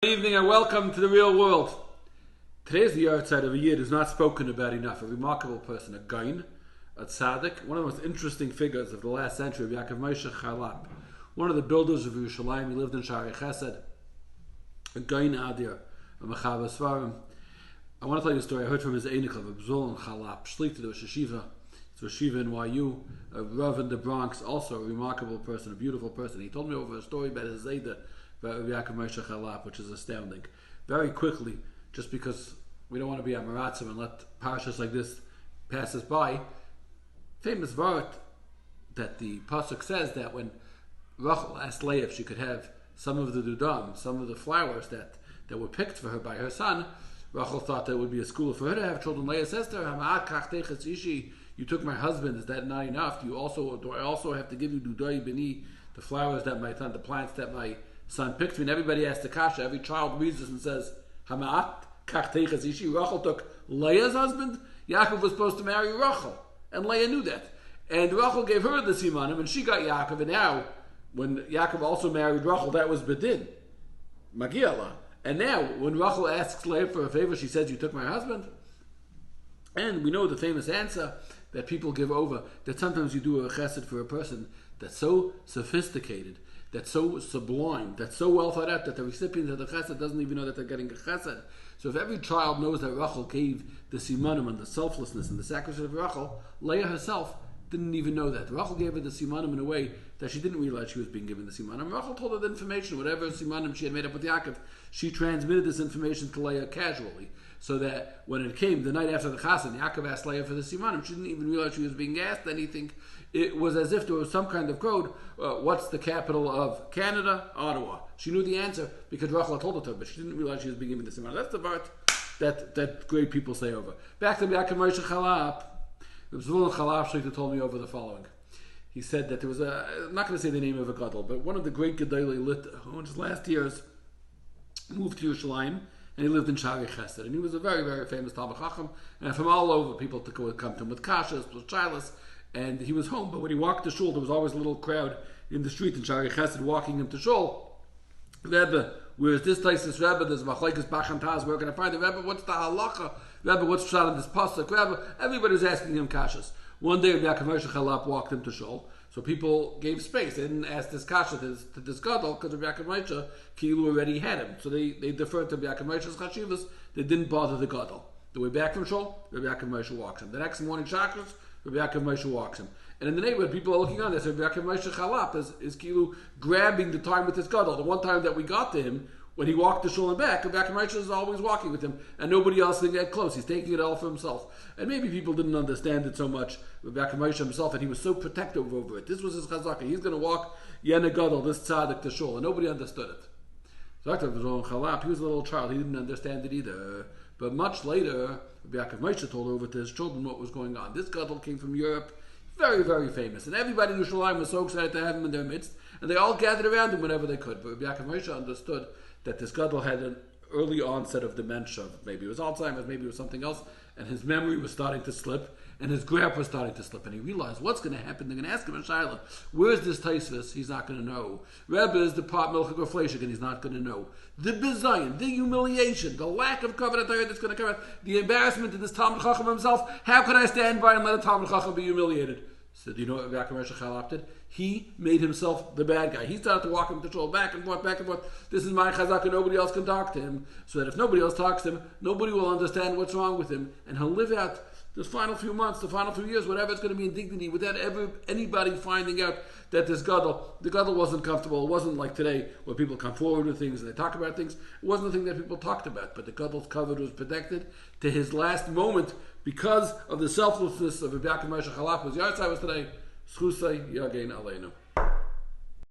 Evening and welcome to the real world. Today's the outside of a yid who's not spoken about enough, a remarkable person, a gain, a tzaddik, one of the most interesting figures of the last century, of Yaakov Moshe Chalap, one of the builders of Yerushalayim. He lived in Shari Chesed, a gain adir, a mechaber svarim. I want to tell you a story I heard from his Einik of Abzul and Chalap, Shlita, there was Yeshiva. It's Yeshiva in YU, a Rav in the Bronx, also a remarkable person, a beautiful person. He told me over a story about his Zayda, about Yaakov Moshe Chalap, which is astounding. Very quickly, just because we don't want to be amaratzim and let parashas like this pass us by, famous vart that the pasuk says that when Rachel asked Leah if she could have some of the dudam, some of the flowers that were picked for her by her son, Rachel thought that would be a school for her to have children. Leah says to her, you took my husband, is that not enough? Do I also have to give you dudai bini, the flowers that my son, the plants that my son picked me? And everybody asks the kasha, every child reads this and says, Hama'at kach teiches ishi. Rachel took Leah's husband. Yaakov was supposed to marry Rachel, and Leah knew that. And Rachel gave her the simanim, and she got Yaakov. And now, when Yaakov also married Rachel, that was bedin, magiala. And now, when Rachel asks Leah for a favor, she says, you took my husband. And we know the famous answer that people give over, that sometimes you do a chesed for a person that's so sophisticated, that's so sublime, that's so well thought out, that the recipient of the chesed doesn't even know that they're getting a chesed. So if every child knows that Rachel gave the simanim and the selflessness and the sacrifice of Rachel, Leah herself didn't even know that. Rachel gave her the simanim in a way that she didn't realize she was being given the simanim. Rachel told her the information, whatever simanim she had made up with Yaakov, she transmitted this information to Leah casually. So that when it came the night after the chassan, Yaakov asked Leah for the simanim. She didn't even realize she was being asked anything. It was as if there was some kind of code. What's the capital of Canada? Ottawa. She knew the answer because Rachel told it to her, but she didn't realize she was being given the simanim. That's the part that great people say over. Back to Yaakov Moshe Chalap. The Sruly Chalap told me over the following. He said that there was I'm not going to say the name of a gadol, but one of the great gedolei lit, who in his last years moved to Yerushalayim, and he lived in Shari Chesed, and he was a very, very famous Talmid Chacham, and from all over, people would come to him with kashas, with shilas, and he was home, but when he walked to shul, there was always a little crowd in the street in Shari Chesed walking him to shul. Rebbe, where's this Taisus Rebbe? There's Machlekes Bacham Taz, where can I find the Rebbe? What's the halacha? Rebbe, what's shot in this pasuk? Rebbe, everybody was asking him kashas. One day, Yaakov Moshe Chalap walked him to shul, so people gave space. They didn't ask this kasha to this gadol because Yaakov Moshe Kilu already had him. So they deferred to Yaakov Moshe's chashivas. They didn't bother the gadol. The way back from shul, Yaakov Moshe walks him. The next morning, shakras, Yaakov Moshe walks him. And in the neighborhood, people are looking on. They say Yaakov Moshe Chalap is Kilu grabbing the time with this gadol. The one time that we got to him, when he walked to shul and back, Yaakov Moshe is always walking with him, and nobody else can get close. He's taking it all for himself. And maybe people didn't understand it so much with Yaakov Moshe himself, and he was so protective over it. This was his chazaka. He's going to walk Yana Gadol, this tzaddik, to shul, and nobody understood it. So after Chalap, he was a little child. He didn't understand it either. But much later, Yaakov Moshe told over to his children what was going on. This gadol came from Europe, very, very famous, and everybody in Yerushalayim was so excited to have him in their midst, and they all gathered around him whenever they could. But Yaakov Moshe understood that this gadol had an early onset of dementia. Maybe it was Alzheimer's, maybe it was something else, and his memory was starting to slip, and his graph was starting to slip, and he realized what's going to happen. They're going to ask him in Shaila, where's this Taisvis? He's not going to know. Rebbe is the pot milchig or fleshig, and he's not going to know. The bizayin, the humiliation, the lack of covenant that's going to come out, the embarrassment of this Talmid Chacham himself. How could I stand by and let a Talmid Chacham be humiliated? So do you know what Yaakov Moshe Chalap did? He made himself the bad guy. He started to walk him to shul, back and forth, back and forth. This is my chazaka, nobody else can talk to him. So that if nobody else talks to him, nobody will understand what's wrong with him. And he'll live out the final few months, the final few years, whatever it's going to be in dignity, without ever anybody finding out that the gadol wasn't comfortable. It wasn't like today where people come forward with things and they talk about things. It wasn't the thing that people talked about, but the gadol's covered was protected to his last moment because of the selflessness of Yaakov Moshe Chalap. His yahrzeit was today. Sruly Yagein Aleinu.